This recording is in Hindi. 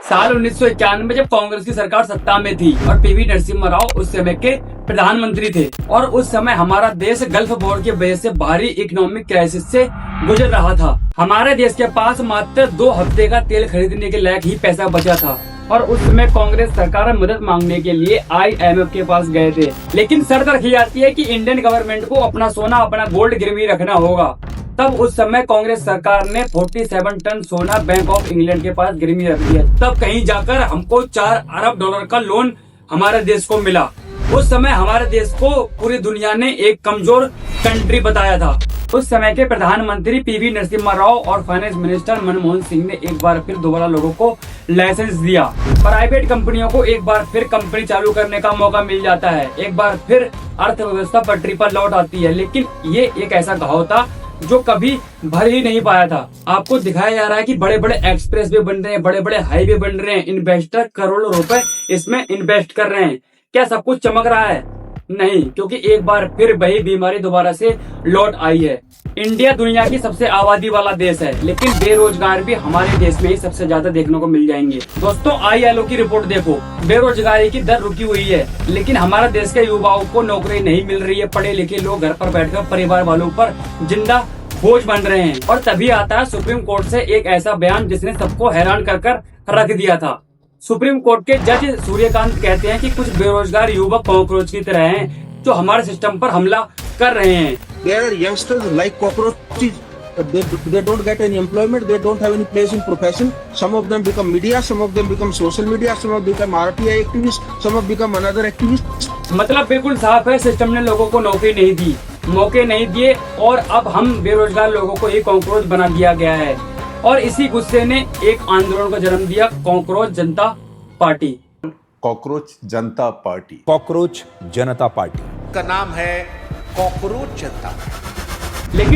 साल 1991 जब कांग्रेस की सरकार सत्ता में थी और पीवी नरसिम्हा राव उस समय के प्रधानमंत्री थे और उस समय हमारा देश गल्फ वॉर की वजह से भारी इकोनॉमिक क्राइसिस से गुजर रहा था। हमारे देश के पास मात्र 2 हफ्ते का तेल खरीदने के लायक ही पैसा बचा था और उस समय कांग्रेस सरकार मदद मांगने के लिए IMF के पास गए थे, लेकिन शर्त रखी जाती है कि इंडियन गवर्नमेंट को अपना सोना अपना गोल्ड गिरवी रखना होगा। तब उस समय कांग्रेस सरकार ने 47 टन सोना बैंक ऑफ इंग्लैंड के पास गिरवी रख दिया। तब कहीं जाकर हमको 4 अरब डॉलर का लोन हमारे देश को मिला। उस समय हमारे देश को पूरी दुनिया ने एक कमजोर कंट्री बताया था। उस समय के प्रधानमंत्री पीवी नरसिम्हा राव और फाइनेंस मिनिस्टर मनमोहन सिंह ने एक बार फिर दोबारा लोगों को लाइसेंस दिया। प्राइवेट कंपनियों को एक बार फिर कंपनी चालू करने का मौका मिल जाता है, एक बार फिर अर्थव्यवस्था पटरी पर लौट आती है। लेकिन ये एक ऐसा घाव था जो कभी भर ही नहीं पाया था। आपको दिखाया जा रहा है कि बड़े बड़े एक्सप्रेस वे बन रहे हैं, बड़े बड़े हाईवे बन रहे हैं, इन्वेस्टर करोड़ों रुपए इसमें इन्वेस्ट कर रहे हैं। क्या सब कुछ चमक रहा है? नहीं, क्योंकि एक बार फिर वही बीमारी दोबारा से लौट आई है। इंडिया दुनिया की सबसे आबादी वाला देश है, लेकिन बेरोजगार भी हमारे देश में ही सबसे ज्यादा देखने को मिल जाएंगे। दोस्तों, ILO की रिपोर्ट देखो, बेरोजगारी की दर रुकी हुई है, लेकिन हमारे देश के युवाओं को नौकरी नहीं मिल रही है। पढ़े लिखे लोग घर पर बैठकर परिवार वालों पर जिंदा बोझ बन रहे हैं। और तभी आता है सुप्रीम कोर्ट से एक ऐसा बयान जिसने सबको हैरान कर रख दिया था। सुप्रीम कोर्ट के जज सूर्यकांत कहते हैं कि कुछ बेरोजगार युवक कॉकरोच की तरह हैं जो हमारे सिस्टम पर हमला कर रहे हैं। There are youngsters like cockroaches. They don't get any employment. They don't have any place in profession. Some of them become media. Some of them become social media. Some of them become RTI activists. Some of them become another activists. मतलब बिल्कुल साफ है, सिस्टम ने लोगों को नौकरी नहीं दी, मौके नहीं दिए और अब हम बेरोजगार लोगों को ही कॉकरोच बना दिया गया है। और इसी गुस्से ने एक आंदोलन को जन्म दिया, कॉकरोच जनता पार्टी। कॉकरोच जनता पार्टी। कॉकरोच जनता पार्टी का नाम है कॉकरोच जनता। लेकिन